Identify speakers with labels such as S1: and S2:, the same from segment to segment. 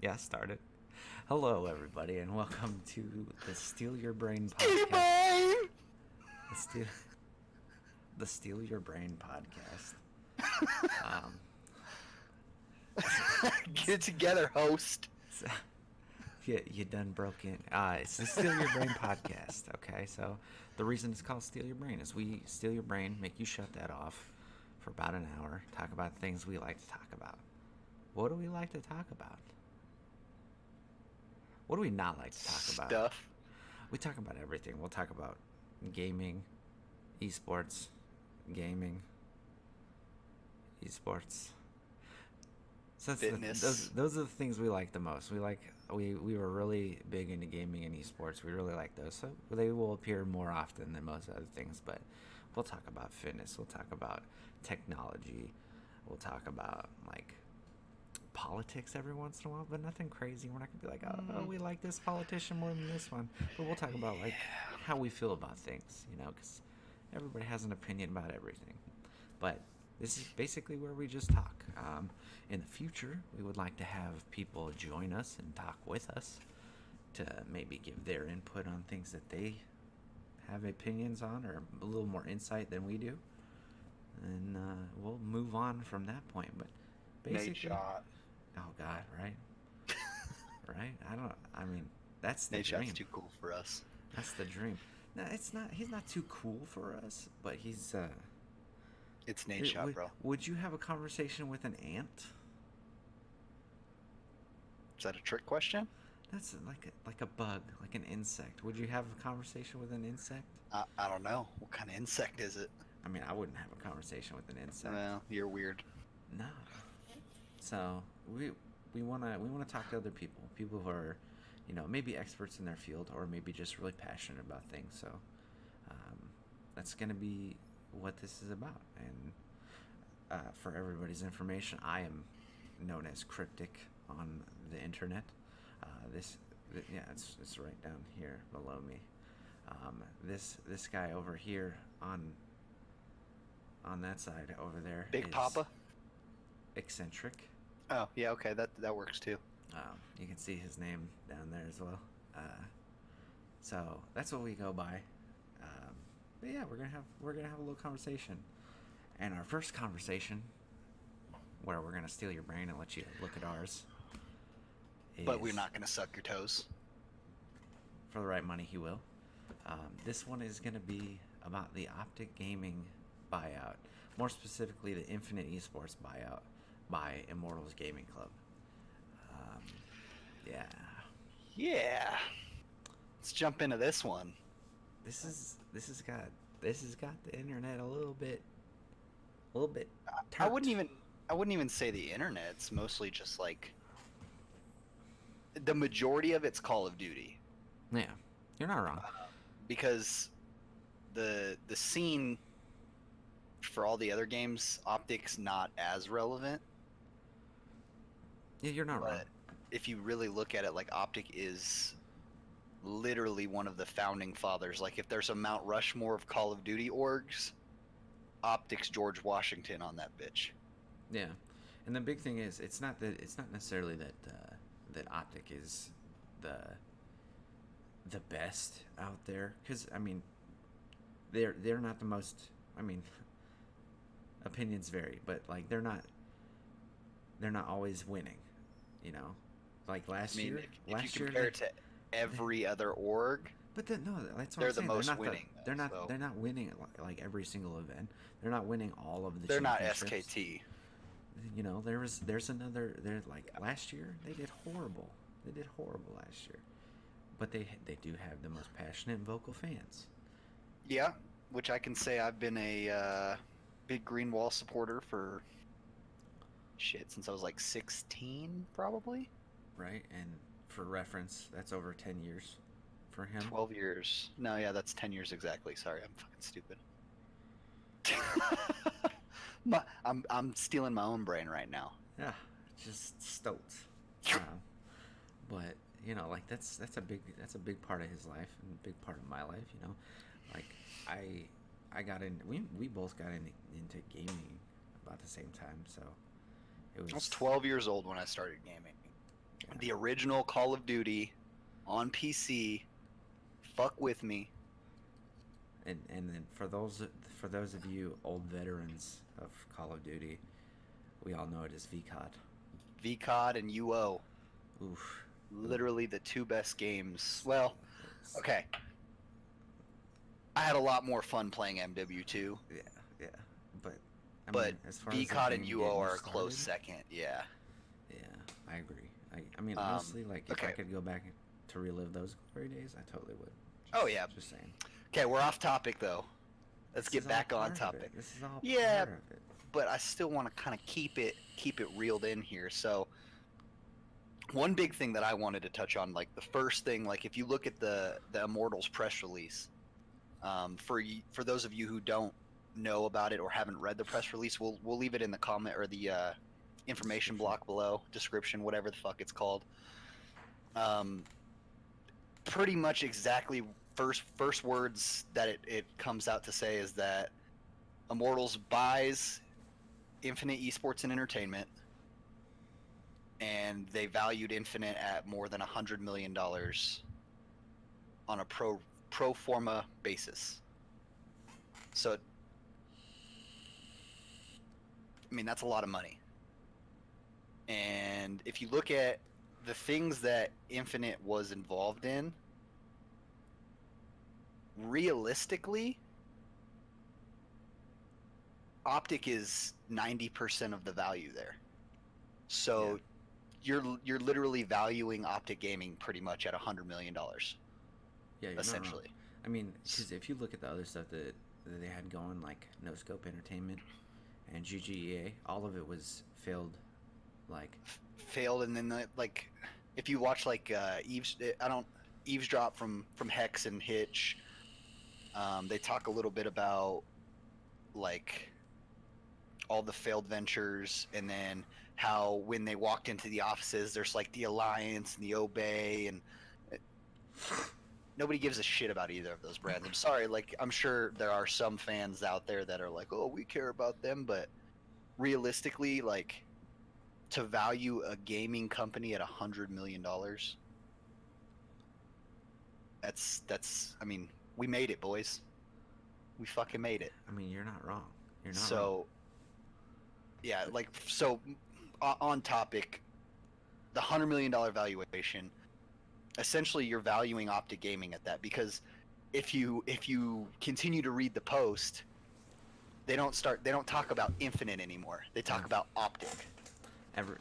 S1: Yeah, started. Hello, everybody, and welcome to the Steal Your Brain
S2: Steal your
S1: podcast.
S2: brain!
S1: The Steal, the Steal Your Brain podcast. Um,
S2: Get it together, host.
S1: so, you done broke in. It's the Steal Your Brain podcast. Okay, so the reason it's called Steal Your Brain is we steal your brain, make you shut that off for about an hour, talk about things we like to talk about. What do we like to talk about? What do we not like to talk about?
S2: Stuff.
S1: We talk about everything. We'll talk about gaming, esports, gaming, esports. So
S2: Fitness.
S1: those are the things we like the most. We were really big into gaming and esports. We really like those. So they will appear more often than most other things. But we'll talk about fitness. We'll talk about technology. We'll talk about like politics every once in a while, but nothing crazy. We're not gonna be like, oh, we like this politician more than this one. But we'll talk about like how we feel about things, because everybody has an opinion about everything. But this is basically where we just talk. In the future, we would like to have people join us and talk with us to maybe give their input on things that they have opinions on or a little more insight than we do. And we'll move on from that point. But
S2: Nate
S1: basically,
S2: Shot.
S1: oh God, right? Right? I don't. I mean, that's the
S2: Nate Shot's
S1: dream.
S2: too cool for us.
S1: That's the dream. No, it's not. He's not too cool for us, but he's.
S2: It's Nate Shot, bro.
S1: Would you have a conversation with an ant?
S2: Is that a trick question?
S1: That's like a bug, like an insect. Would you have a conversation with an insect?
S2: I don't know. What kind of insect is it?
S1: I mean, I wouldn't have a conversation with an insect.
S2: Well, you're weird.
S1: No. So we wanna talk to other people, people who are, maybe experts in their field or maybe just really passionate about things. So um, that's gonna be what this is about. And for everybody's information, I am known as Cryptic on the internet. Yeah, it's right down here below me. This guy over here on that side over there
S2: Big
S1: is
S2: Papa?
S1: eccentric.
S2: Oh, yeah, okay. That works too.
S1: You can see his name down there as well. So that's what we go by. But yeah, we're gonna have a little conversation, and our first conversation, where we're gonna steal your brain and let you look at ours,
S2: But we're
S1: is
S2: not going to suck your toes.
S1: for the right money. He will. This one is gonna be about the OpTic Gaming buyout, more specifically the Infinite Esports buyout by Immortals Gaming Club. Um, yeah,
S2: Yeah. Let's jump into this one.
S1: this has got the internet a little bit
S2: I
S1: turned.
S2: wouldn't even say the internet. It's mostly just like the majority of it's Call of Duty.
S1: Yeah, you're not wrong.
S2: Because the scene for all the other games, OpTic's not as relevant.
S1: Yeah, you're not wrong.
S2: But if you really look at it, like OpTic is literally one of the founding fathers. Like if there's a Mount Rushmore of Call of Duty orgs, OpTic's George Washington on that bitch.
S1: Yeah, and the big thing is it's not necessarily that that OpTic is the best out there, because I mean they're not the most. I mean, opinions vary, but like they're not always winning. You know, like last
S2: I mean,
S1: year.
S2: if
S1: Last
S2: you
S1: year,
S2: compare it to every other org,
S1: but no, that's what
S2: they're
S1: I'm
S2: the
S1: saying.
S2: most
S1: They're not
S2: winning.
S1: they're not
S2: so
S1: they're not winning like every single event. They're not winning all of the.
S2: they're not
S1: championships.
S2: SKT.
S1: There's another. They're like last year they did horrible. They did horrible last year, but they do have the most passionate and vocal fans.
S2: Yeah, which I can say I've been a big Green Wall supporter for shit since I was like 16, probably.
S1: Right, and for reference, that's over 10 years for him.
S2: 12 years. No, yeah, that's 10 years exactly. Sorry, I'm fucking stupid. I'm stealing my own brain right now.
S1: Yeah, just stoked. But like that's a big part of his life and a big part of my life. Like I got in. We both got into gaming about the same time, so it was.
S2: I was 12 years old when I started gaming.
S1: Yeah.
S2: The original Call of Duty on PC. Fuck with me.
S1: And then for those of you old veterans of Call of Duty, we all know it as VCOD.
S2: VCOD and UO.
S1: Oof.
S2: Literally the two best games. Well,
S1: It's,
S2: okay. I had a lot more fun playing MW2,
S1: yeah, yeah. But I
S2: but
S1: mean, as far as
S2: VCOD
S1: the
S2: and
S1: game
S2: UO
S1: getting you
S2: are a
S1: started,
S2: close second. Yeah.
S1: yeah, I agree. I mean, honestly, like if I
S2: Okay.
S1: could go back to relive those glory days, I totally would.
S2: Oh yeah.
S1: Just saying.
S2: Okay, we're off topic though. Let's
S1: This
S2: get
S1: is all
S2: back on
S1: part of
S2: topic.
S1: it. This is all
S2: Yeah,
S1: part of it.
S2: but I still want to kind of keep it reeled in here. So one big thing that I wanted to touch on, like the first thing, like if you look at the Immortals press release, for those of you who don't know about it or haven't read the press release, we'll leave it in the comment or the information block below, description, whatever the fuck it's called. Pretty much exactly first words that it comes out to say is that Immortals buys Infinite Esports and Entertainment, and they valued Infinite at more than $100 million on a pro forma basis. So, I mean, that's a lot of money. And if you look at the things that Infinite was involved in, realistically, OpTic is 90% of the value there. So you're literally valuing OpTic Gaming pretty much at $100 million.
S1: Yeah, you're
S2: essentially.
S1: not wrong. I mean, because if you look at the other stuff that they had going, like No Scope Entertainment and GGEA, all of it was failed. Like
S2: failed, and then like if you watch like Eavesdrop from Hex and Hitch, they talk a little bit about like all the failed ventures, and then how when they walked into the offices, there's like the Alliance and the Obey, and nobody gives a shit about either of those brands. I'm sorry, like I'm sure there are some fans out there that are like, oh, we care about them, but realistically, like to value a gaming company at $100 million, that's I mean, we made it, boys. We fucking made it.
S1: I mean, you're not wrong. You're not wrong.
S2: So yeah, like so on topic, the $100 million valuation, essentially you're valuing OpTic Gaming at that, because if you continue to read the post, they don't talk about Infinite anymore. They talk about OpTic.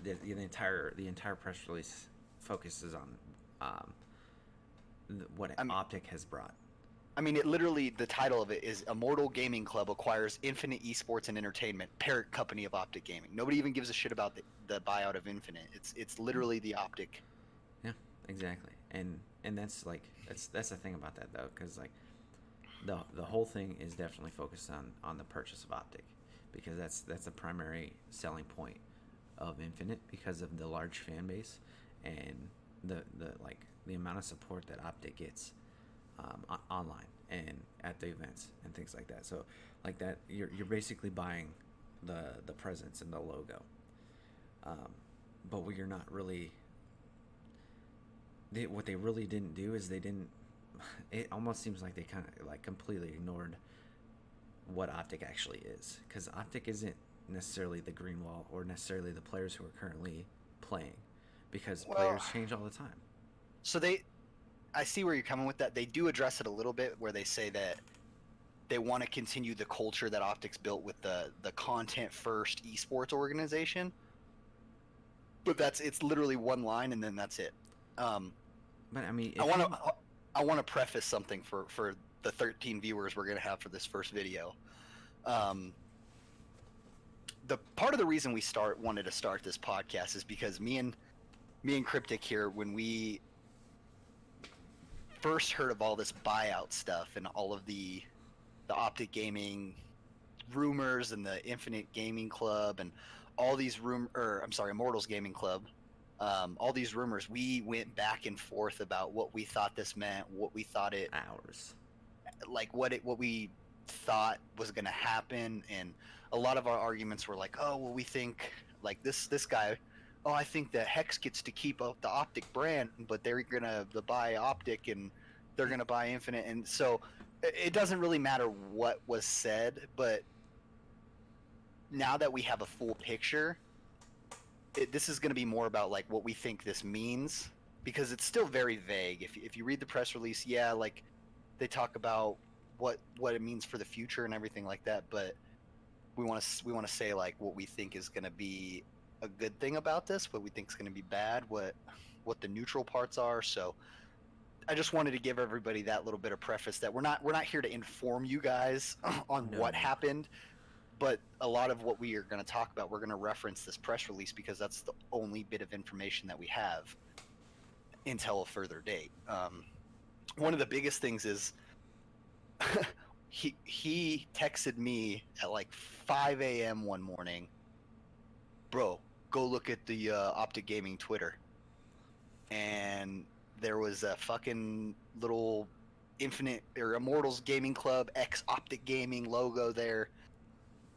S1: The entire press release focuses on what OpTic has brought.
S2: I mean, it literally, the title of it is Immortal Gaming Club acquires Infinite Esports and Entertainment, parent company of OpTic Gaming. Nobody even gives a shit about the buyout of Infinite. It's literally the OpTic.
S1: Yeah, exactly. And that's like that's the thing about that though, because like the whole thing is definitely focused on the purchase of OpTic, because that's a primary selling point of Infinite, because of the large fan base and the amount of support that OpTic gets online and at the events and things like that. So like that, you're basically buying the presence and the logo, but what you're not really what they really didn't do is they didn't. It almost seems like they kind of like completely ignored what OpTic actually is, because OpTic isn't necessarily the green wall or necessarily the players who are currently playing, because players change all the time.
S2: So I see where you're coming with that. They do address it a little bit, where they say that they want to continue the culture that OpTic's built with the content first esports organization. But it's literally one line, and then that's it.
S1: But I mean,
S2: I want to preface something for the 13 viewers we're gonna have for this first video. The part of the reason we wanted to start this podcast is because me and Cryptic here, when we first heard of all this buyout stuff and all of the OpTic Gaming rumors and the Infinite Gaming Club and all these Immortals Gaming Club, all these rumors, we went back and forth about what we thought this meant, what we thought it what we thought was going to happen, and a lot of our arguments were like, oh well, we think like this guy oh, I think that Hex gets to keep up the OpTic brand, but they're gonna buy OpTic and they're gonna buy Infinite, and so it doesn't really matter what was said, but now that we have a full picture, this is going to be more about like what we think this means, because it's still very vague. If you read the press release, yeah, like they talk about what it means for the future and everything like that, but we want to say like what we think is going to be a good thing about this, what we think is going to be bad, what the neutral parts are. So I just wanted to give everybody that little bit of preface that we're not here to inform you guys on
S1: No.
S2: what happened, but a lot of what we are going to talk about, we're going to reference this press release because that's the only bit of information that we have until a further date. One of the biggest things is he texted me at like 5 a.m. one morning, bro, go look at the OpTic Gaming Twitter, and there was a fucking little Infinite or Immortals Gaming Club X OpTic Gaming logo there,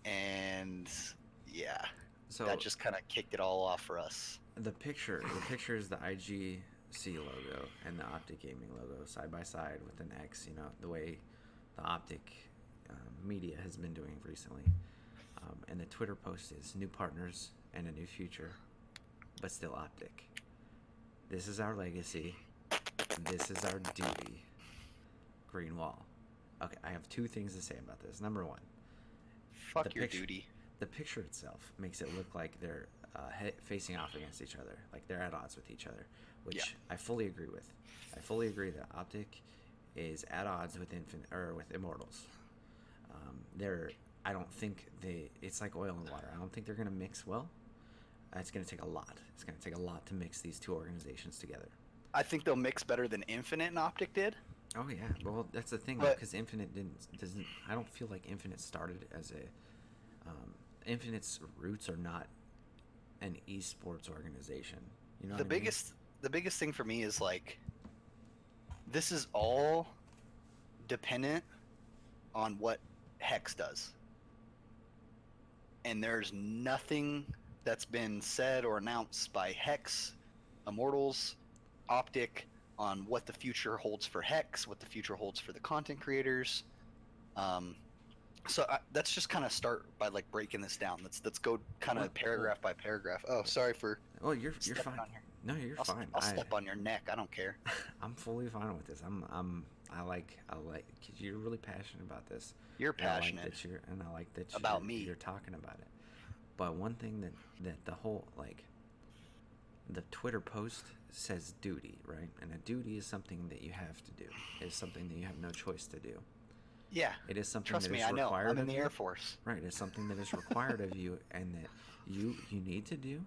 S2: and yeah,
S1: So
S2: that just kind of kicked it all off for us.
S1: the picture is the IGC logo and the OpTic Gaming logo side by side with an X. You know, the way the OpTic media has been doing recently. And the Twitter post is new partners and a new future, but still OpTic. This is our legacy. This is our duty. Green wall. Okay, I have two things to say about this. Number one,
S2: Fuck your duty.
S1: the picture itself makes it look like they're facing off against each other, like they're at odds with each other, which
S2: Yeah.
S1: I fully agree with. I fully agree that OpTic is at odds with with Immortals. I don't think it's like oil and water. I don't think they're gonna mix well. It's gonna take a lot. It's gonna take a lot to mix these two organizations together.
S2: I think they'll mix better than Infinite and OpTic did.
S1: Oh yeah, well that's the thing,
S2: But-
S1: because Infinite doesn't. I don't feel like Infinite started as a. Infinite's roots are not an esports organization. You know,
S2: The
S1: what I mean?
S2: biggest thing for me is like, this is all dependent on what Hex does, and there's nothing that's been said or announced by Hex, Immortals, OpTic on what the future holds for Hex, what the future holds for the content creators. So let's just kind of start by like breaking this down. Let's go kind of paragraph by paragraph. Oh, sorry for
S1: Oh, you're
S2: stepping
S1: fine.
S2: on your.
S1: No, you're fine.
S2: I'll step on your neck. I don't care.
S1: I'm fully fine with this. I like because you're really passionate about this.
S2: You're
S1: And I like
S2: passionate.
S1: that and I like that
S2: About
S1: you're,
S2: me.
S1: You're talking about it. But one thing that the whole like the Twitter post says duty, right? And a duty is something that you have to do. It's something that you have no choice to do.
S2: Yeah.
S1: It is something
S2: Trust
S1: that
S2: me,
S1: is
S2: I know.
S1: required
S2: I'm in
S1: of
S2: the
S1: you.
S2: Air Force.
S1: Right, it's something that is required of you, and that you need to do,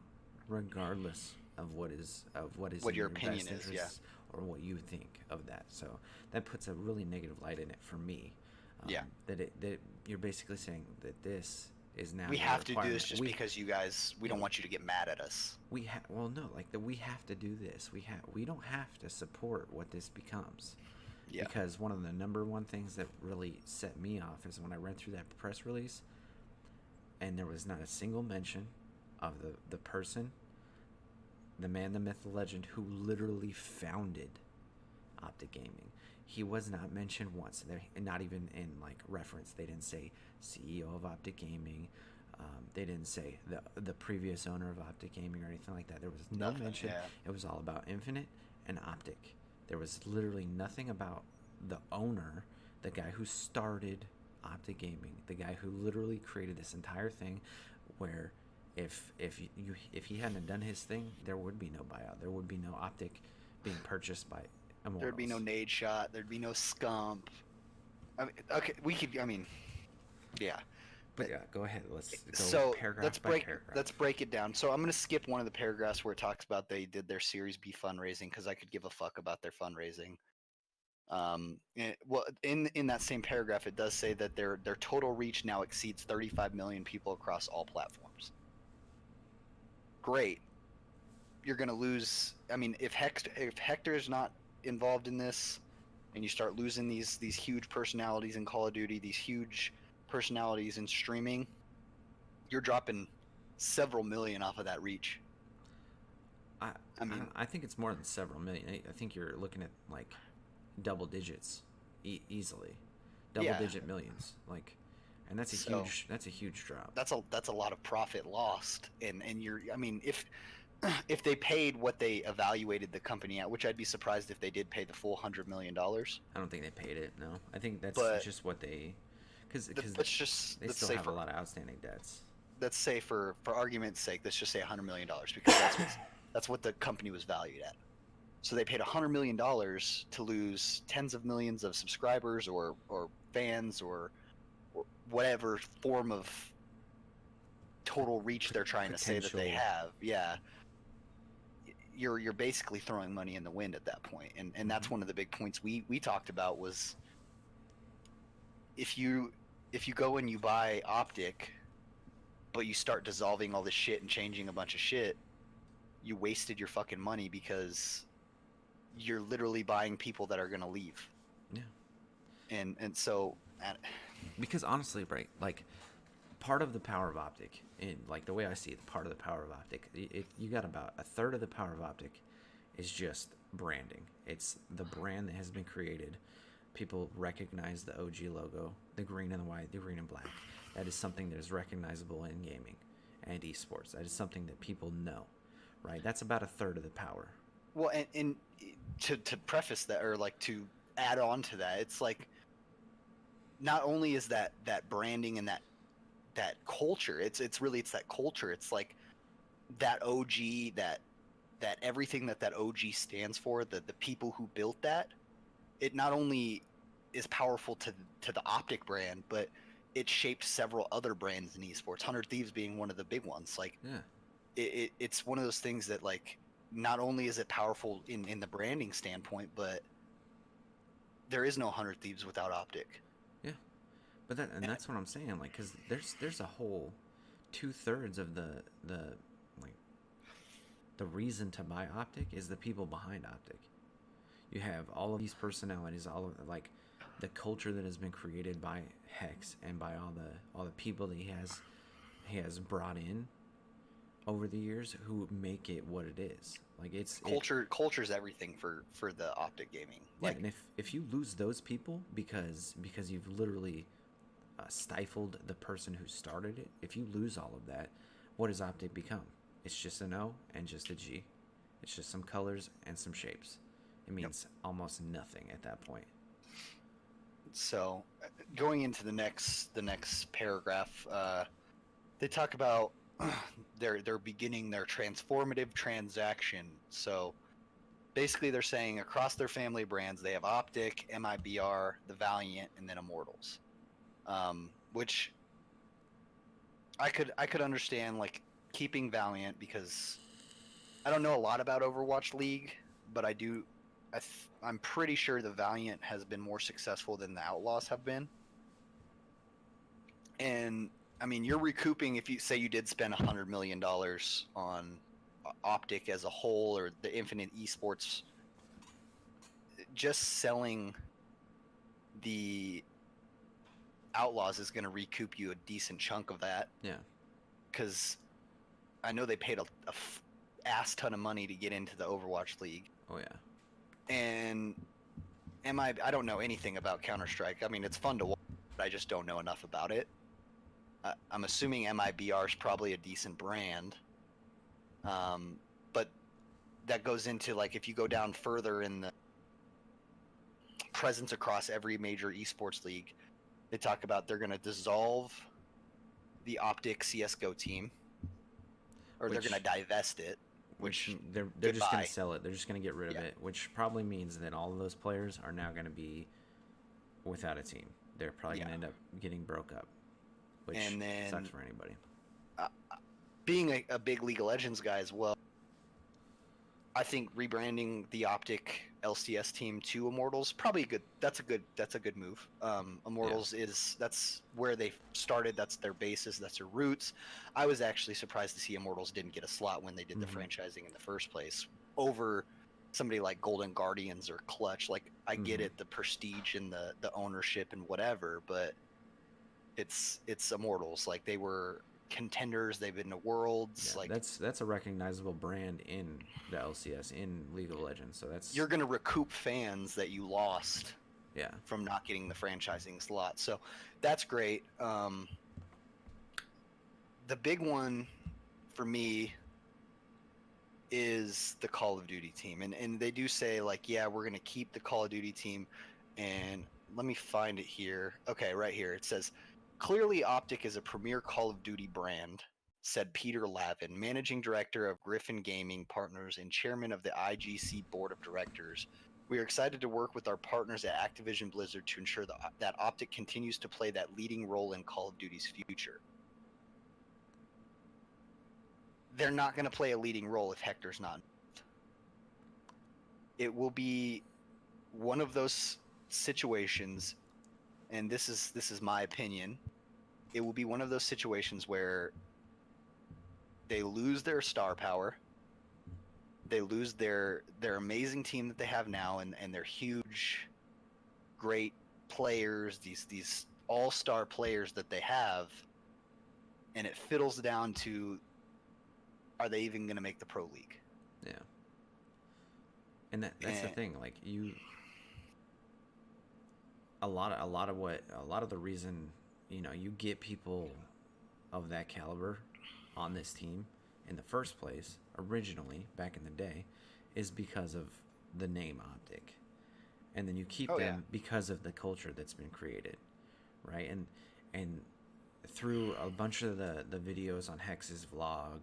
S1: regardless of what is
S2: What
S1: in
S2: your
S1: best
S2: opinion is, yeah.
S1: interests or what you think of that. So that puts a really negative light in it for me.
S2: Yeah.
S1: That you're basically saying that this is now
S2: We
S1: your
S2: have to do
S1: requirement.
S2: this just because you guys. We don't want you to get mad at us.
S1: We well no, like that we have to do this. We don't have to support what this becomes.
S2: Yeah.
S1: Because one of the number one things that really set me off is when I read through that press release, and there was not a single mention of the person, the man, the myth, the legend, who literally founded OpTic Gaming. He was not mentioned once. Not even in like reference. They didn't say CEO of OpTic Gaming. They didn't say the previous owner of OpTic Gaming or anything like that. There was no
S2: Nothing,
S1: mention.
S2: yeah.
S1: It was all about Infinite and OpTic. There was literally nothing about the owner, the guy who started OpTic Gaming, the guy who literally created this entire thing. Where if he hadn't done his thing, there would be no Buyout. There would be no OpTic being purchased by Immortals.
S2: There'd be no nade shot. There'd be no scump. I mean, okay, we could. I mean, yeah.
S1: But yeah, go ahead. Let's go
S2: So
S1: paragraph
S2: let's
S1: by
S2: break
S1: paragraph.
S2: let's break it down. So I'm gonna skip one of the paragraphs where it talks about they did their Series B fundraising because I could give a fuck about their fundraising. Well, in that same paragraph, it does say that their total reach now exceeds 35 million people across all platforms. Great. You're gonna lose. I mean, if Hector is not involved in this, and you start losing these huge personalities in Call of Duty, these huge personalities in streaming, you're dropping several million off of that reach. I mean,
S1: I think it's more than several million. I think you're looking at like double digits, easily, double
S2: yeah.
S1: digit millions. Like, and
S2: So
S1: that's a huge drop.
S2: that's a lot of profit lost, and you're, I mean, if they paid what they evaluated the company at, which I'd be surprised if they did pay the full $100 million.
S1: I don't think they paid it. No, I think that's
S2: But
S1: just what they, because they
S2: let's
S1: still
S2: say
S1: have a
S2: for
S1: lot of outstanding debts.
S2: for argument's sake, let's just say $100 million, because that's what the company was valued at. So they paid $100 million to lose tens of millions of subscribers or fans or whatever form of total reach they're trying to say that they
S1: Potential.
S2: have. Yeah, you're basically throwing money in the wind at that point, and that's one of the big points we talked about was if you go and you buy OpTic, but you start dissolving all this shit and changing a bunch of shit, you wasted your fucking money because you're literally buying people that are gonna leave.
S1: Yeah,
S2: And so
S1: because honestly, right, like part of the power of OpTic, and like the way I see it, part of the power of OpTic, you got about a third of the power of OpTic is just branding. It's the brand that has been created. People recognize the OG logo, the green and the white, the green and black. That is something that is recognizable in gaming and esports. That is something that people know, right? That's about a third of the power.
S2: well, and to preface that, or like to add on to that, it's like not only is that branding and that culture, it's that culture. It's like that OG, that everything that OG stands for, the people who built that, it not only is powerful to the OpTic brand, but it shaped several other brands in esports. 100 Thieves being one of the big ones. Like
S1: Yeah,
S2: it's one of those things that, like, not only is it powerful in the branding standpoint, but there is no 100 Thieves without OpTic.
S1: yeah. But that's what I'm saying. Like, because there's a whole 2/3 of the like the reason to buy OpTic is the people behind OpTic. You have all of these personalities, all of like the culture that has been created by Hex and by all the people that he has brought in over the years who make it what it is. Like
S2: Culture's everything for the OpTic Gaming.
S1: yeah.
S2: Like,
S1: And if you lose those people because you've literally stifled the person who started it, if you lose all of that, what does OpTic become? It's just an O and just a G. It's just some colors and some shapes. It means almost nothing at that point.
S2: so going into the next paragraph, they talk about they're beginning their transformative transaction. So basically, they're saying across their family brands, they have OpTic, MIBR, the Valiant, and then Immortals, which I could understand, like, keeping Valiant, because I don't know a lot about Overwatch League, but I do. I'm pretty sure the Valiant has been more successful than the Outlaws have been. And I mean, you're recouping, if you say you did spend $100 million on OpTic as a whole, or the Infinite Esports, just selling the Outlaws is going to recoup you a decent chunk of that.
S1: Yeah.
S2: Because I know they paid a ass ton of money to get into the Overwatch League.
S1: Oh yeah.
S2: And I don't know anything about Counter-Strike. I mean, it's fun to watch, but I just don't know enough about it. I'm assuming MIBR is probably a decent brand. But that goes into, like, if you go down further in the presence across every major esports league, they talk about they're going to dissolve the OpTic CSGO team, or they're going to divest it. Which
S1: they're just going to sell it. They're just going to get rid of it, which probably means that all of those players are now going to be without a team. They're probably going to end up getting broke up, which sucks for anybody.
S2: Being a big League of Legends guy as well, I think rebranding the OpTic LCS team to Immortals probably good. That's a good move. Immortals that's where they started. That's their basis. That's their roots. I was actually surprised to see Immortals didn't get a slot when they did the franchising in the first place over somebody like Golden Guardians or Clutch. Like, I get it, the prestige and the ownership and whatever, but it's Immortals. Like, they were contenders. They've been to Worlds.
S1: Yeah,
S2: Like,
S1: that's a recognizable brand in the LCS in League of Legends. So that's
S2: you're going to recoup fans that you lost
S1: yeah.
S2: from not getting the franchising slot. So that's great. The big one for me is the Call of Duty team. And they do say, like, yeah, we're going to keep the Call of Duty team. And let me find it here. Okay, right here. It says, clearly OpTic is a premier Call of Duty brand, said Peter Lavin, managing director of Griffin Gaming Partners and chairman of the IGC board of directors. We are excited to work with our partners at Activision Blizzard to ensure that OpTic continues to play that leading role in Call of Duty's future. They're not going to play a leading role if Hector's not. It will be one of those situations, and this is my opinion. It will be one of those situations where they lose their star power, they lose their amazing team that they have now, and their huge, great players, these all-star players that they have, and it fiddles down to, are they even going to make the Pro League?
S1: Yeah. And that's the thing. Like, a lot of the reason, you get people of that caliber on this team in the first place, originally back in the day, is because of the name OpTic, and then you keep them because of the culture that's been created, right? And through a bunch of the videos on Hex's vlog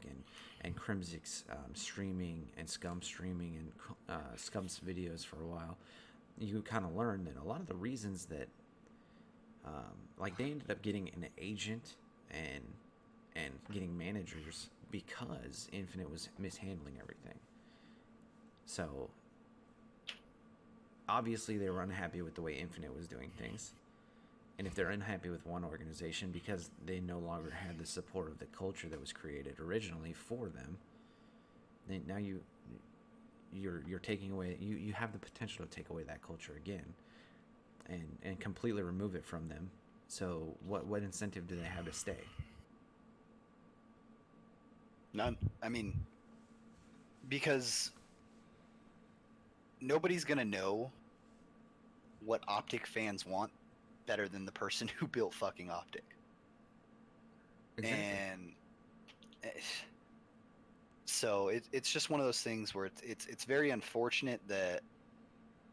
S1: and Crimzic's streaming and Scum streaming and Scum's videos for a while, you kind of learn that a lot of the reasons that like they ended up getting an agent and getting managers because Infinite was mishandling everything. So obviously they were unhappy with the way Infinite was doing things. And if they're unhappy with one organization because they no longer had the support of the culture that was created originally for them, then now you're taking away, you have the potential to take away that culture again and completely remove it from them. So what incentive do they have to stay?
S2: None. I mean, because nobody's going to know what OpTic fans want better than the person who built fucking OpTic.
S1: Exactly.
S2: And so it's just one of those things where it's very unfortunate that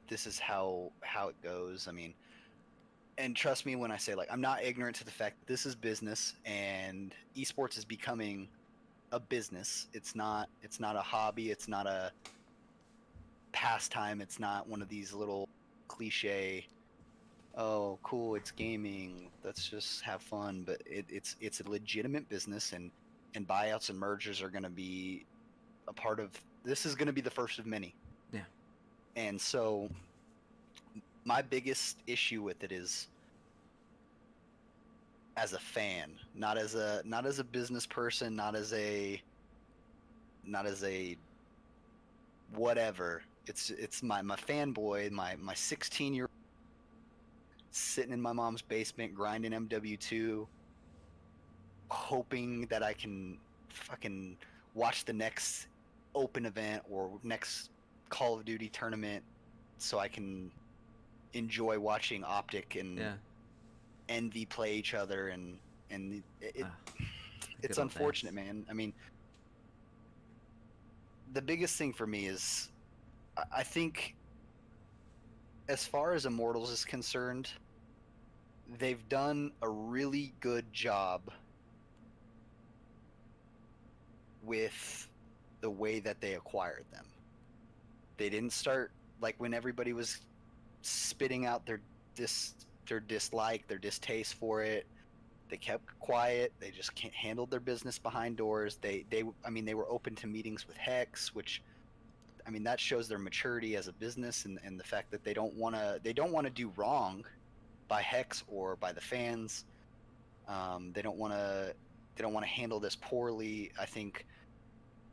S2: this is how it goes. I mean, and trust me when I say, like, I'm not ignorant to the fact that this is business and esports is becoming a business. It's not a hobby. It's not a pastime. It's not one of these little cliche, oh, cool, it's gaming, let's just have fun. But it's a legitimate business, and buyouts and mergers are going to be a part of this. Is going to be the first of many.
S1: Yeah.
S2: And so my biggest issue with it is, as a fan, not as a business person, not as a whatever. It's my fanboy, my 16-year-old sitting in my mom's basement grinding MW2, hoping that I can fucking watch the next open event or next Call of Duty tournament so I can enjoy watching OpTic and Envy play each other, and it's unfortunate, man. I mean, the biggest thing for me is, I think, as far as Immortals is concerned, they've done a really good job with the way that they acquired them. They didn't start like when everybody was spitting out their dislike, their distaste for it. They kept quiet. They just handled their business behind doors. They were open to meetings with Hex, which, I mean, that shows their maturity as a business, and the fact that they don't want to do wrong by Hex or by the fans. They don't want to handle this poorly. I think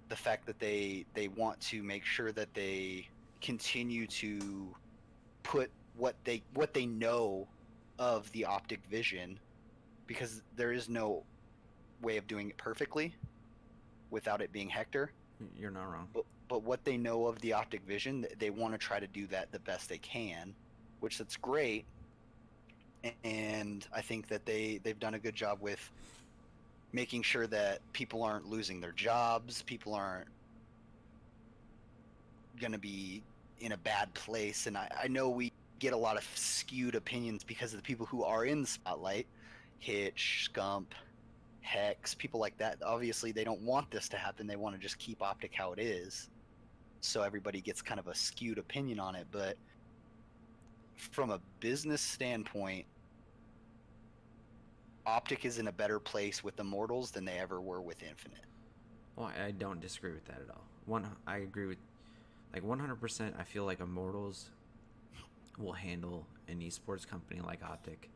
S2: the fact that they want to make sure that they continue to put what they know of the OpTic vision, because there is no way of doing it perfectly without it being Hector.
S1: You're not wrong.
S2: But what they know of the OpTic vision, they want to try to do that the best they can, which that's great. And I think that they've done a good job with making sure that people aren't losing their jobs, people aren't going to be in a bad place. And I know we get a lot of skewed opinions because of the people who are in the spotlight, Hitch, Scump, Hex, people like that. Obviously, they don't want this to happen. They want to just keep OpTic how it is. So everybody gets kind of a skewed opinion on it. But from a business standpoint, OpTic is in a better place with Immortals than they ever were with Infinite.
S1: Well, I don't disagree with that at all. I agree with, like, 100%. I feel like Immortals will handle an esports company like OpTic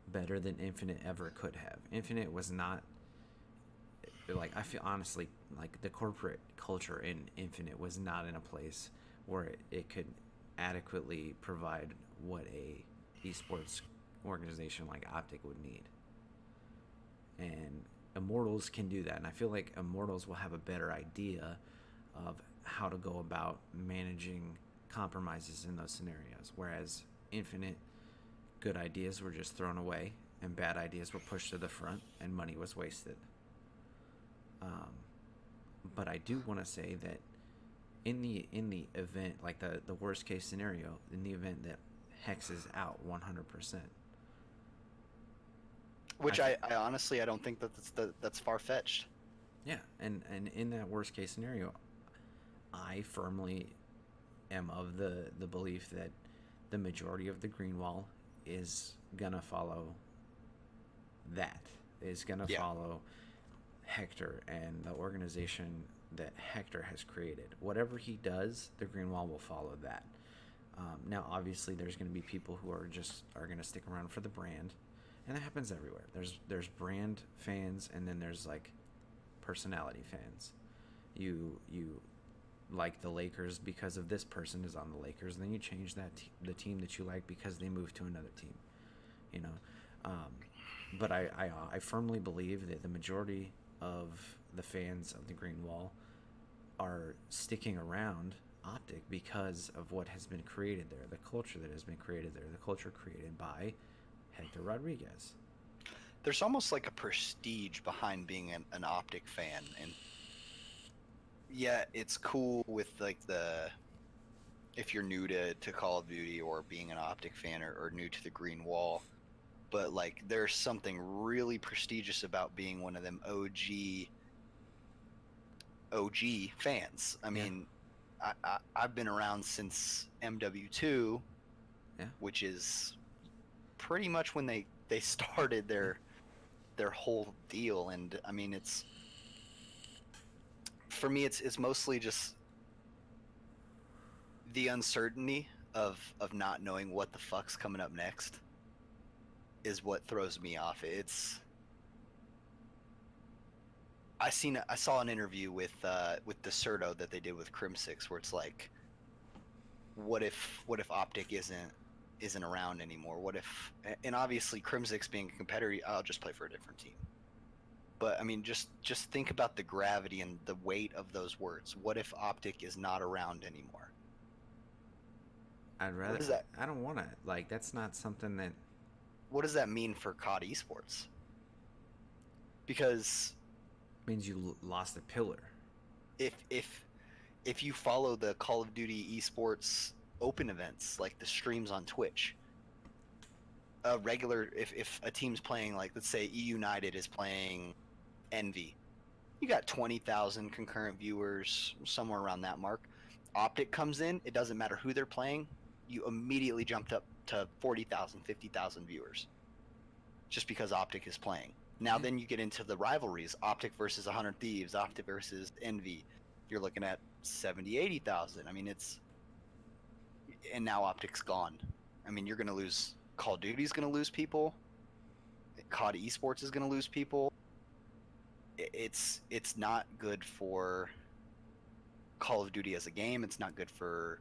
S1: better than Infinite ever could have. Infinite was not, like, I feel honestly like the corporate culture in Infinite was not in a place where it could adequately provide what a esports organization like OpTic would need. And Immortals can do that, and I feel like Immortals will have a better idea of how to go about managing compromises in those scenarios, whereas Infinite, good ideas were just thrown away and bad ideas were pushed to the front and money was wasted. But I do want to say that in the event, like the worst case scenario, in the event that Hex is out 100%,
S2: which I honestly I don't think that's far fetched.
S1: Yeah, and in that worst case scenario, I firmly am of the belief that the majority of the green wall is gonna follow that, is gonna follow Hector and the organization that Hector has created. Whatever he does, the green wall will follow that. Now, obviously, there's going to be people who are going to stick around for the brand, and that happens everywhere. There's brand fans, and then there's like personality fans. You like the Lakers because of this person is on the Lakers, and then you change the team that you like because they moved to another team. You know, but I firmly believe that the majority of the fans of the Green Wall are sticking around OpTic because of what has been created there, the culture that has been created there, the culture created by Hector Rodriguez.
S2: There's almost like a prestige behind being an OpTic fan, and yeah, it's cool with like if you're new to Call of Duty or being an OpTic fan or new to the Green Wall, but like there's something really prestigious about being one of them OG fans. I mean, I've been around since MW2, which is pretty much when they started their whole deal. And I mean, for me, it's mostly just the uncertainty of not knowing what the fuck's coming up next is what throws me off. I saw an interview with Deserto that they did with Crim6 where it's like, what if OpTic isn't around anymore? What if, and obviously Crim6 being a competitor, I'll just play for a different team. But I mean, just think about the gravity and the weight of those words. What if OpTic is not around anymore?
S1: I'd rather. I don't want to. Like, that's not something that.
S2: What does that mean for COD esports? Because
S1: it means you lost a pillar.
S2: If you follow the Call of Duty esports open events, like the streams on Twitch, if a team's playing, like let's say E United is playing Envy, you got 20,000 concurrent viewers, somewhere around that mark. OpTic comes in, it doesn't matter who they're playing, you immediately jumped up to 40,000, 50,000 viewers just because OpTic is playing. Now then you get into the rivalries, OpTic versus 100 Thieves, OpTic versus Envy. You're looking at 70, 80,000. I mean, and now OpTic's gone. I mean, you're going to lose, Call of Duty's going to lose people. COD esports is going to lose people. It's not good for Call of Duty as a game. It's not good for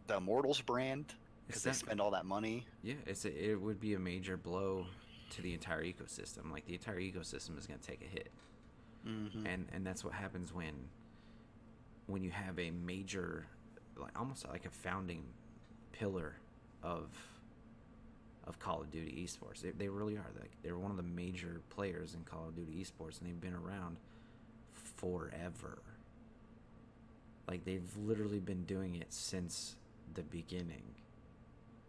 S2: the Immortals brand because they spend all that money.
S1: Yeah, it would be a major blow to the entire ecosystem. Like the entire ecosystem is going to take a hit,
S2: Mm-hmm.
S1: and that's what happens when you have a major, like almost like a founding pillar of Call of Duty esports. They really are. Like they're one of the major players in Call of Duty esports, and they've been around forever. Like they've literally been doing it since the beginning.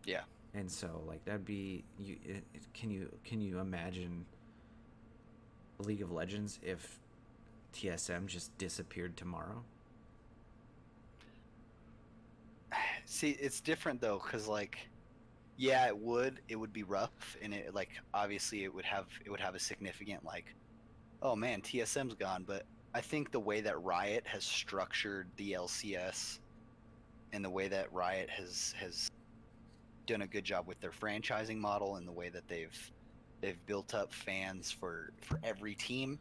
S2: Yeah.
S1: And so like that'd be you. Can you imagine League of Legends if TSM just disappeared tomorrow?
S2: See, it's different though, because like, yeah, it would be rough, and it like obviously it would have a significant like, oh man, TSM's gone. But I think the way that Riot has structured the LCS, and the way that Riot has done a good job with their franchising model, and the way that they've built up fans for every team,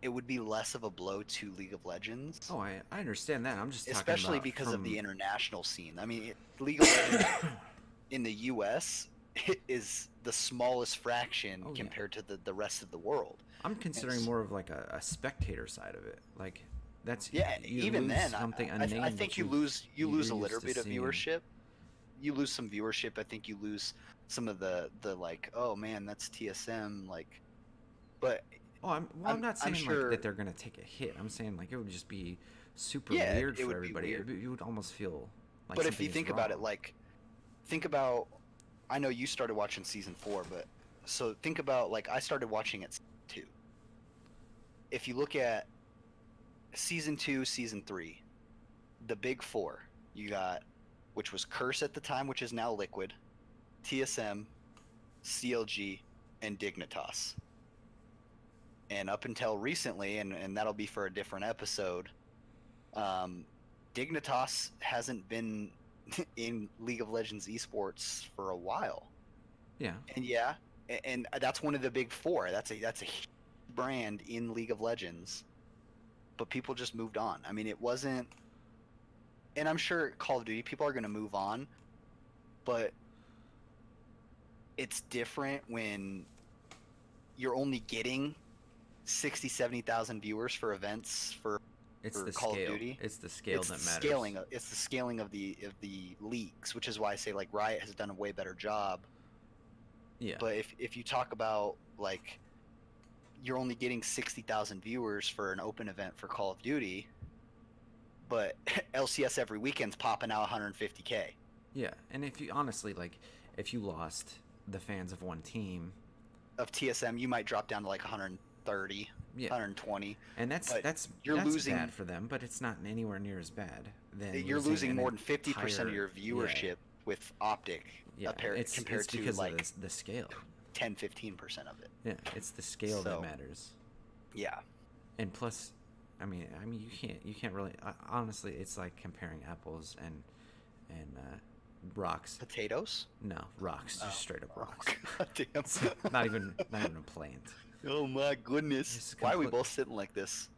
S2: it would be less of a blow to League of Legends.
S1: Oh, I understand that. I'm just talking
S2: Especially
S1: about
S2: because
S1: from,
S2: of the international scene. I mean, League of Legends in the U.S. is the smallest fraction compared to the rest of the world.
S1: I'm considering more of like a spectator side of it. Like that's
S2: even then,
S1: something
S2: I think you lose a little bit of
S1: seeing.
S2: viewership. You lose some viewership. I think you lose some of the like, oh man, that's TSM. Like, but
S1: I'm not saying
S2: sure,
S1: like that they're gonna take a hit. I'm saying like it would just be super
S2: yeah,
S1: weird
S2: it
S1: for
S2: would
S1: everybody.
S2: be weird.
S1: You would almost feel like.
S2: But if you
S1: something is
S2: think about it,
S1: wrong.
S2: like, think about, I know you started watching season 4, but so think about like I started watching it 2. If you look at season 2, season 3, the big 4, you got, which was Curse at the time, which is now Liquid, TSM, CLG, and Dignitas. And up until recently, and that'll be for a different episode, Dignitas hasn't been in League of Legends esports for a while.
S1: Yeah.
S2: And yeah, and that's one of the big 4. That's a huge brand in League of Legends. But people just moved on. I mean, it wasn't, and I'm sure Call of Duty people are going to move on, but it's different when you're only getting 60, 70,000 viewers for events for
S1: the
S2: Call
S1: scale.
S2: of Duty.
S1: It's the scale that matters.
S2: It's the scaling of the leagues, which is why I say like Riot has done a way better job.
S1: Yeah.
S2: But if you talk about like you're only getting 60,000 viewers for an open event for Call of Duty, but LCS every weekend's popping out 150K.
S1: Yeah, and if you honestly like, if you lost the fans of one team
S2: of TSM, you might drop down to like 130, 120.
S1: And that's
S2: losing
S1: bad for them, but it's not anywhere near as bad than
S2: you're losing more than 50% of your viewership with OpTic compared to
S1: because
S2: like
S1: of the scale.
S2: 10-15% of it.
S1: Yeah, it's the scale that matters.
S2: Yeah.
S1: And plus, I mean, you can't really honestly. It's like comparing apples and rocks.
S2: Potatoes?
S1: No, rocks. Just straight up rocks.
S2: God damn.
S1: not even a plant.
S2: Oh my goodness! Why are we both sitting like this?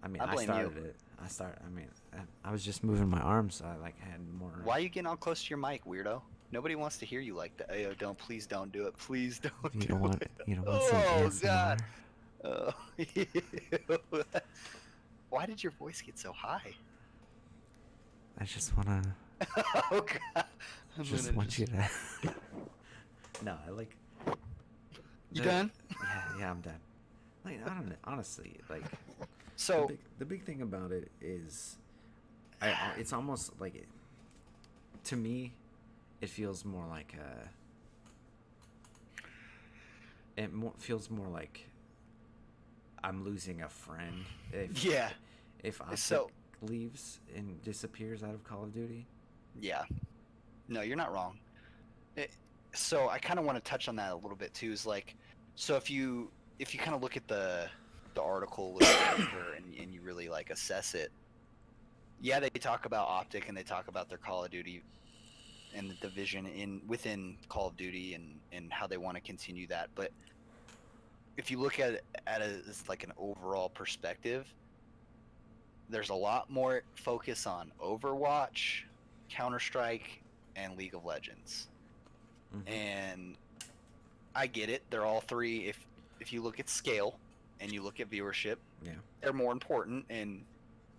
S1: I mean, I started it. I was just moving my arms, so I like had more.
S2: Why are you getting all close to your mic, weirdo? Nobody wants to hear you like that. Hey, please don't do it. Please don't
S1: You
S2: do
S1: don't want.
S2: it.
S1: You don't want some ASMR?
S2: God. Oh, why did your voice get so high?
S1: I just wanna.
S2: Oh God.
S1: Want you to. No, I like.
S2: You done?
S1: Yeah, I'm done. Like, I don't know, honestly, like.
S2: So
S1: the big thing about it is, it's almost like, to me, it feels more like feels more like I'm losing a friend. If OpTic leaves and disappears out of Call of Duty.
S2: Yeah. No, you're not wrong. So I kind of want to touch on that a little bit too. Is like, so if you kind of look at the article a little bit deeper and you really like assess it, yeah, they talk about OpTic and they talk about their Call of Duty and the division within Call of Duty and how they want to continue that. But if you look at it as like an overall perspective, there's a lot more focus on Overwatch, Counter-Strike, and League of Legends.
S1: Mm-hmm.
S2: And I get it. They're all three. If you look at scale and you look at viewership,
S1: Yeah.
S2: they're more important. And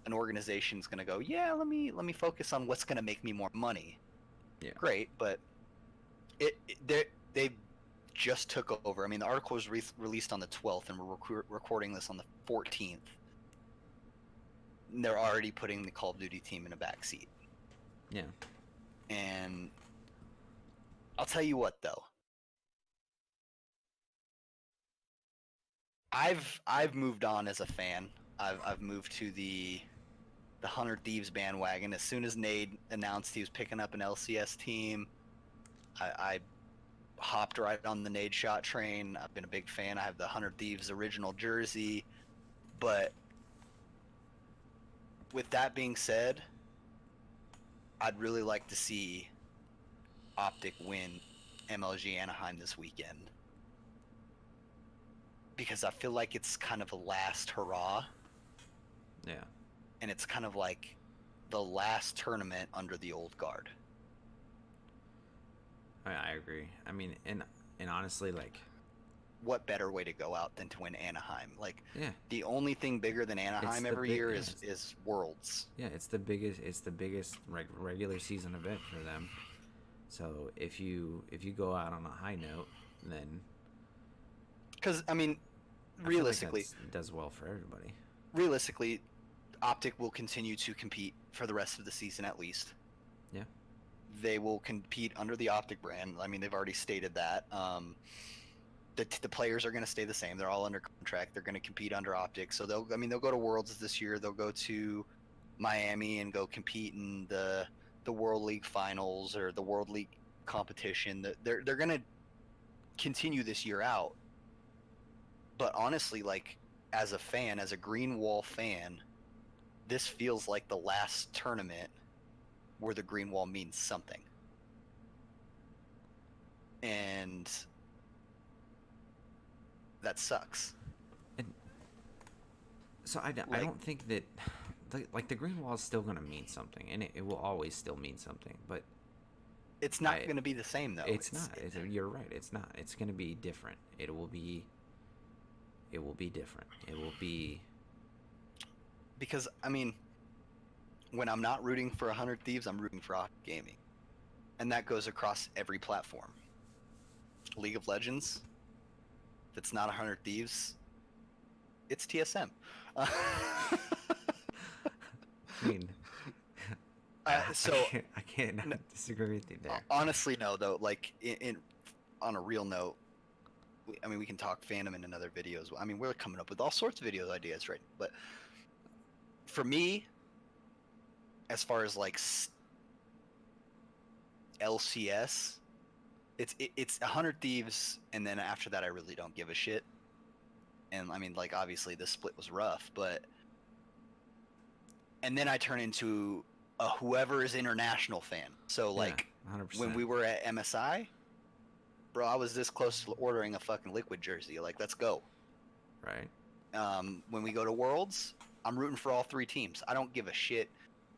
S2: an organization's going to go, yeah, let me focus on what's going to make me more money.
S1: Yeah.
S2: Great, but they just took over. I mean, the article was released on the 12th, and we're recording this on the 14th. And they're already putting the Call of Duty team in a back seat.
S1: Yeah.
S2: And I'll tell you what, though. I've moved on as a fan. I've moved to the 100 Thieves bandwagon. As soon as Nade announced he was picking up an LCS team, I hopped right on the Nade shot train. I've been a big fan. I have the 100 Thieves original jersey. But with that being said, I'd really like to see OpTic win MLG Anaheim this weekend. Because I feel like it's kind of a last hurrah.
S1: Yeah.
S2: And it's kind of like the last tournament under the old guard.
S1: I agree. I mean, and honestly, like,
S2: what better way to go out than to win Anaheim? Like,
S1: yeah,
S2: the only thing bigger than Anaheim every year is Worlds.
S1: Yeah, it's the biggest regular season event for them. So if you go out on a high note, then
S2: because I mean, realistically,
S1: it does well for everybody.
S2: Realistically, OpTic will continue to compete for the rest of the season at least.
S1: Yeah.
S2: They will compete under the OpTic brand. I mean, they've already stated that. The players are going to stay the same. They're all under contract. They're going to compete under OpTic. So they'll go to Worlds this year. They'll go to Miami and go compete in the World League finals or the World League competition. They're going to continue this year out. But honestly, like, as a fan, as a Green Wall fan, this feels like the last tournament where the Green Wall means something. And that sucks.
S1: And so I don't think that, like, the Green Wall is still going to mean something, and it will always still mean something, but
S2: it's not going to be the same, though.
S1: It's not. You're right. It's not. It's going to be different. It will be different. It will be...
S2: Because, I mean, when I'm not rooting for 100 Thieves, I'm rooting for OpTic Gaming. And that goes across every platform. League of Legends, if it's not 100 Thieves, it's TSM.
S1: I mean...
S2: So
S1: I can't disagree with you there.
S2: Honestly, no, though. Like, on a real note, we can talk fandom in another videos. I mean, we're coming up with all sorts of video ideas, right? But for me, as far as like LCS, it's 100 Thieves, and then after that, I really don't give a shit. And I mean, like, obviously, this split was rough, and then I turn into a whoever is international fan. So like,
S1: 100%.
S2: When we were at MSI, bro, I was this close to ordering a fucking Liquid jersey. Like, let's go.
S1: Right.
S2: When we go to Worlds, I'm rooting for all three teams. I don't give a shit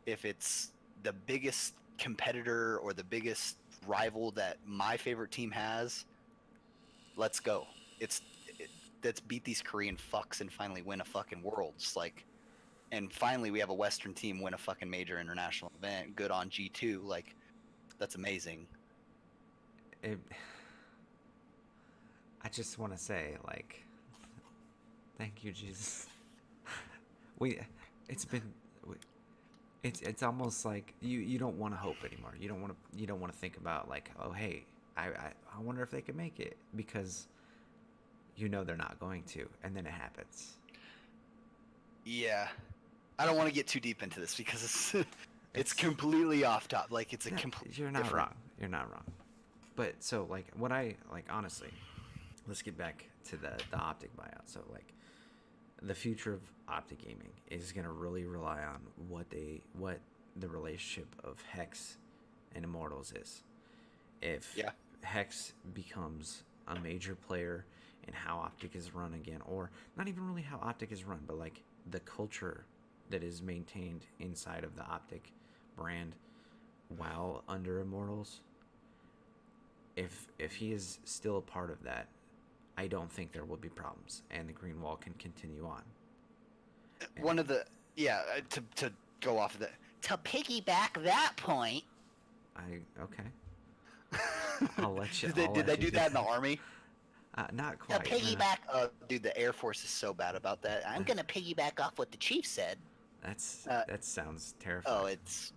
S2: if it's the biggest competitor or the biggest rival that my favorite team has. Let's go. Let's beat these Korean fucks and finally win a fucking Worlds. Like, and finally we have a Western team win a fucking major international event. Good on G2. Like, that's amazing.
S1: I just want to say, like, thank you, Jesus. It's almost like you don't want to hope anymore. You don't want to think about, like, oh, hey, I wonder if they can make it, because you know they're not going to, and then it happens.
S2: Yeah, I don't want to get too deep into this because it's completely off top. Like, it's a complete.
S1: You're not wrong. You're not wrong. But so, like, what I like, honestly, let's get back to the OpTic buyout. So, like, the future of OpTic Gaming is going to really rely on what the relationship of Hex and Immortals is. If Hex becomes a major player in how OpTic is run again, or not even really how OpTic is run, but like the culture that is maintained inside of the OpTic brand while under Immortals, if he is still a part of that, I don't think there will be problems, and the green wall can continue on. And
S2: One of the to go off of that, to piggyback that point.
S1: okay, I'll let you.
S2: Did they do that in the army?
S1: Not
S2: To
S1: quite.
S2: piggyback, dude, the Air Force is so bad about that. I'm gonna piggyback off what the chief said.
S1: That sounds terrifying.
S2: Oh, it's.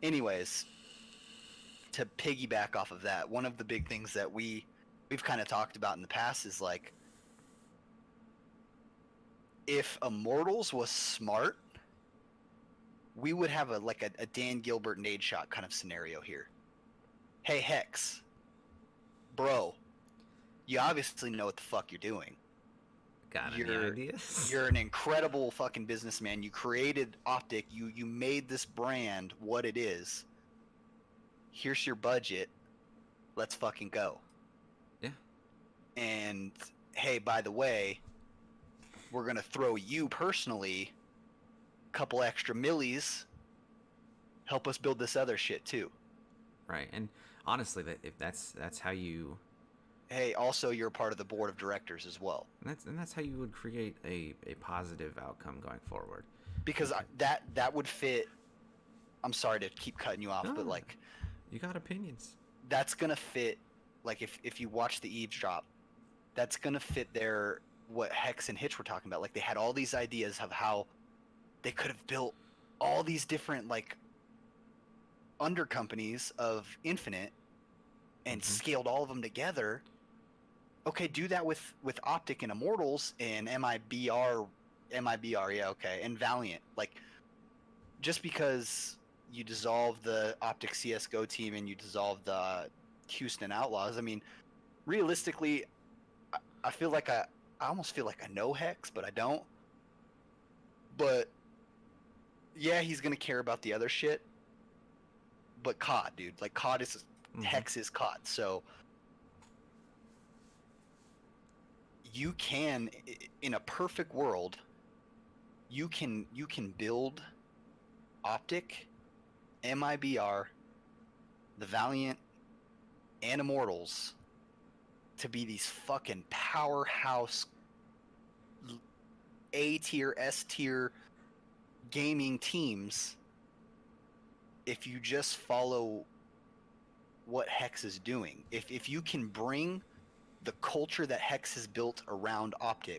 S2: Anyways, to piggyback off of that, one of the big things that we've kind of talked about in the past is like, if Immortals was smart, we would have a Dan Gilbert nade shot kind of scenario here. Hey Hex, bro, you obviously know what the fuck you're doing.
S1: Got any ideas?
S2: You're an incredible fucking businessman. You created OpTic. You made this brand what it is. Here's your budget. Let's fucking go.
S1: Yeah.
S2: And hey, by the way, we're gonna throw you personally a couple extra millies. Help us build this other shit too.
S1: Right. And honestly, if that's how you.
S2: Hey, also you're part of the board of directors as well.
S1: And that's how you would create a positive outcome going forward.
S2: Because that would fit. I'm sorry to keep cutting you off, but like,
S1: you got opinions.
S2: That's gonna fit. Like if you watch the Eavesdrop, that's gonna fit their what Hex and Hitch were talking about. Like they had all these ideas of how they could have built all these different like under companies of Infinite and scaled all of them together. Okay, do that with OpTic and Immortals and MIBR, yeah, okay, and Valiant. Like, just because you dissolve the OpTic CSGO team and you dissolve the Houston Outlaws, I mean, realistically, I feel like I almost feel like I know Hex, but I don't. But yeah, he's gonna care about the other shit. But COD, dude, like COD is Hex is COD, so. You can, in a perfect world, you can build OpTic, MIBR, the Valiant, and Immortals to be these fucking powerhouse A tier, S tier gaming teams if you just follow what Hex is doing. If you can bring the culture that Hex has built around OpTic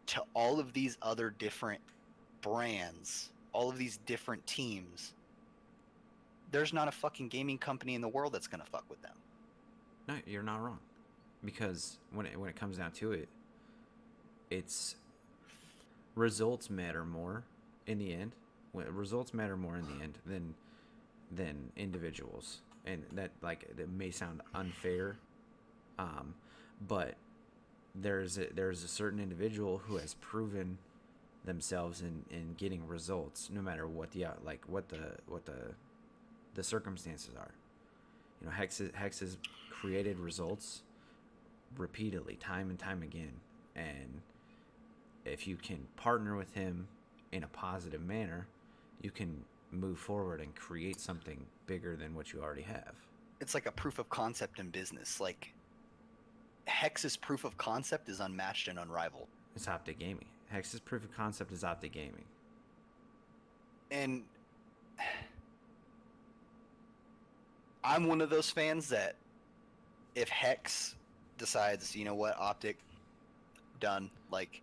S2: to all of these other different brands, all of these different teams, there's not a fucking gaming company in the world that's gonna fuck with them.
S1: No, you're not wrong. Because when it comes down to it, it's results matter more in the end. Results matter more in the end than individuals, and that may sound unfair. But there's a certain individual who has proven themselves in getting results, no matter what the circumstances are. You know, Hex has created results repeatedly, time and time again, and if you can partner with him in a positive manner, you can move forward and create something bigger than what you already have.
S2: It's like a proof of concept in business. Like, Hex's proof of concept is unmatched and unrivaled.
S1: It's OpTic Gaming. Hex's proof of concept is OpTic Gaming.
S2: And I'm one of those fans that if Hex decides, you know what, OpTic, done, like,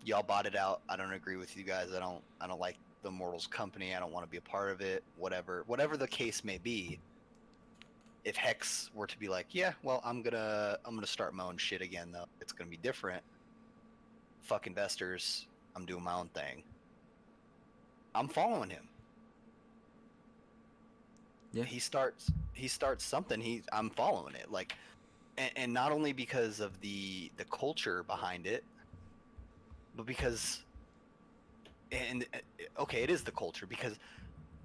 S2: y'all bought it out, I don't agree with you guys, I don't like the Immortals company, I don't want to be a part of it, whatever the case may be. If Hex were to be like, yeah, well, I'm gonna start my own shit again, though it's gonna be different. Fuck investors, I'm doing my own thing. I'm following him. Yeah. He starts something. I'm following it. Like, and not only because of the culture behind it, but because, and okay, it is the culture, because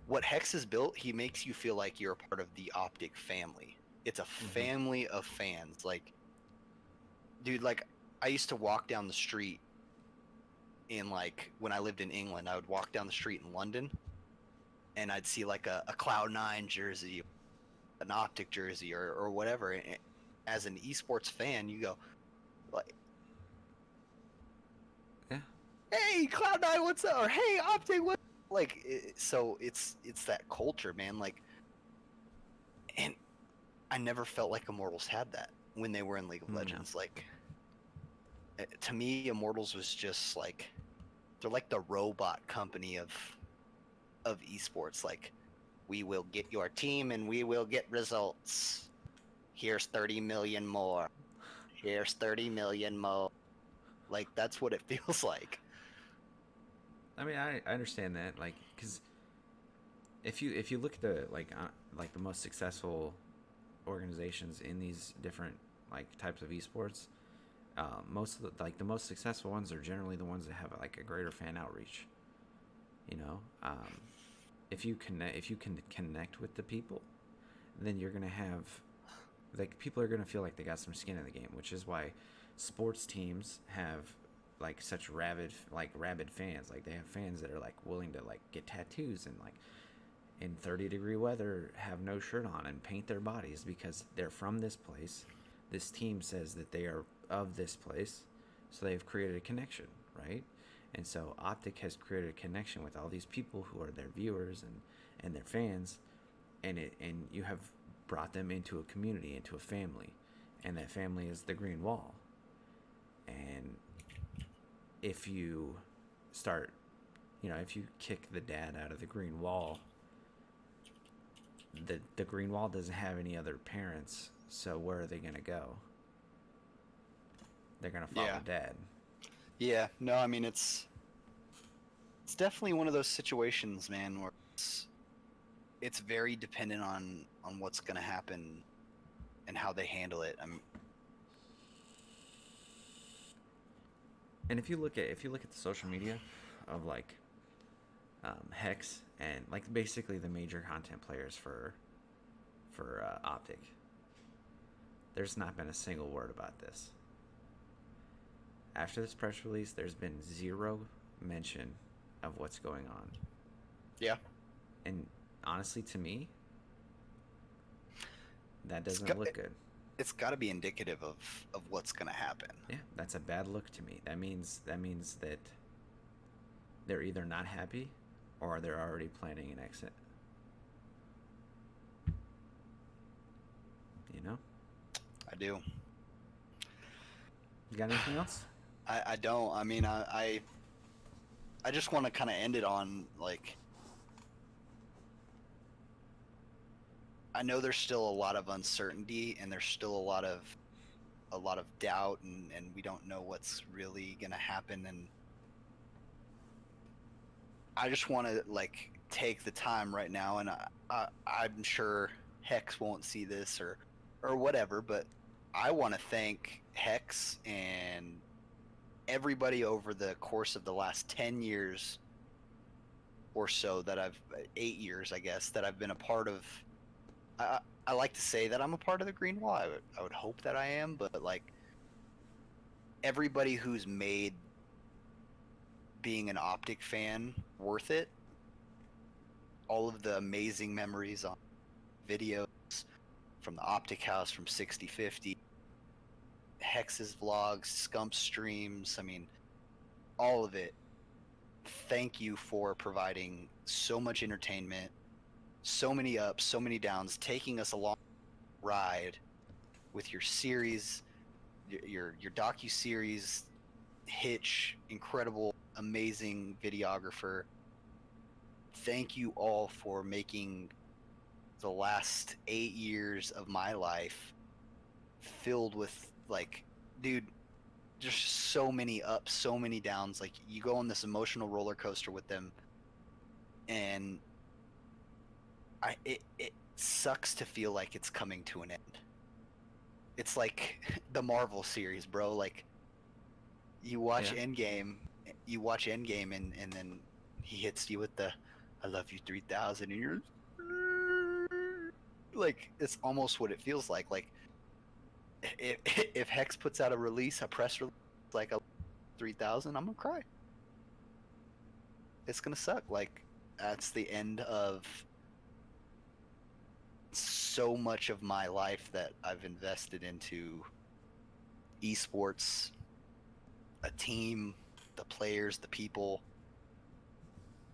S2: what Hex has built, he makes you feel like you're a part of the OpTic family. It's a family of fans. Like, dude, like, I used to walk down the street in, like, when I lived in England, I would walk down the street in London, and I'd see, like, a Cloud9 jersey, an OpTic jersey or whatever. As an esports fan, you go like,
S1: Yeah.
S2: "Hey, Cloud9, what's up?" Or "Hey, OpTic, what?" Like, so it's that culture, man. Like, and I never felt like Immortals had that when they were in League of
S1: No.
S2: Legends. Like, to me, Immortals was just like, they're like the robot company of esports. Like, we will get your team and we will get results. Here's 30 million more. Here's 30 million more. Like, that's what it feels like.
S1: I mean, I understand that, like, because if you look at the like the most successful organizations in these different like types of esports, most of the most successful ones are generally the ones that have like a greater fan outreach. You know, if you can connect with the people, then you're gonna have like people are gonna feel like they got some skin in the game, which is why sports teams have like such rabid fans. Like they have fans that are like willing to like get tattoos and like in 30-degree weather have no shirt on and paint their bodies because they're from this place. This team says that they are of this place, so they've created a connection, right? And so OpTic has created a connection with all these people who are their viewers and their fans, and you have brought them into a community, into a family, and that family is the Green Wall. And if you start, if you kick the dad out of the Green Wall, the Green Wall doesn't have any other parents, so where are they gonna go? They're gonna follow dad.
S2: Yeah, no, I mean it's definitely one of those situations, man, where it's very dependent on what's gonna happen and how they handle it.
S1: And if you look at the social media of like Hex and like basically the major content players for OpTic, there's not been a single word about this. After this press release, there's been zero mention of what's going on.
S2: Yeah.
S1: And honestly, to me, that doesn't look good.
S2: It's got to be indicative of what's going to happen.
S1: Yeah, that's a bad look to me. That means that they're either not happy or they're already planning an exit. You know?
S2: I do.
S1: You got anything else?
S2: I don't. I mean, I just want to kind of end it on like, I know there's still a lot of uncertainty and there's still a lot of doubt and we don't know what's really gonna happen, and I just want to like take the time right now, and I'm sure Hex won't see this or whatever, but I want to thank Hex and everybody over the course of the last 10 years or so that 8 years, I guess, that I've been a part of. I like to say that I'm a part of the Green Wall. I would hope that I am, but like everybody who's made being an OpTic fan worth it, all of the amazing memories on videos from the OpTic House, from 6050, Hex's vlogs, Scump streams, I mean, all of it. Thank you for providing so much entertainment, so many ups, so many downs, taking us along the ride with your series, your docu-series, Hitch, incredible, amazing videographer. Thank you all for making the last 8 years of my life filled with like, dude, just so many ups, so many downs. Like, you go on this emotional roller coaster with them, and it sucks to feel like it's coming to an end. It's like the Marvel series, bro. Like, you watch Endgame, and then he hits you with the "I love you 3000," and you're like, it's almost what it feels like. Like, if Hex puts out a press release like a 3000, I'm gonna cry. It's gonna suck. Like, that's the end of so much of my life that I've invested into esports, a team, the players, the people,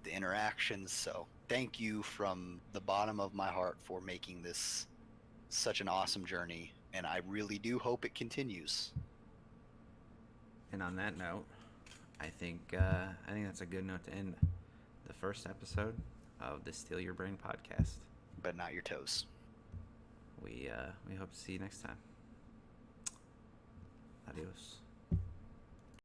S2: the interactions. So thank you from the bottom of my heart for making this such an awesome journey, and I really do hope it continues.
S1: And on that note, I think that's a good note to end the first episode of the Steal Your Brain podcast.
S2: But not your toes.
S1: We hope to see you next time. Adios.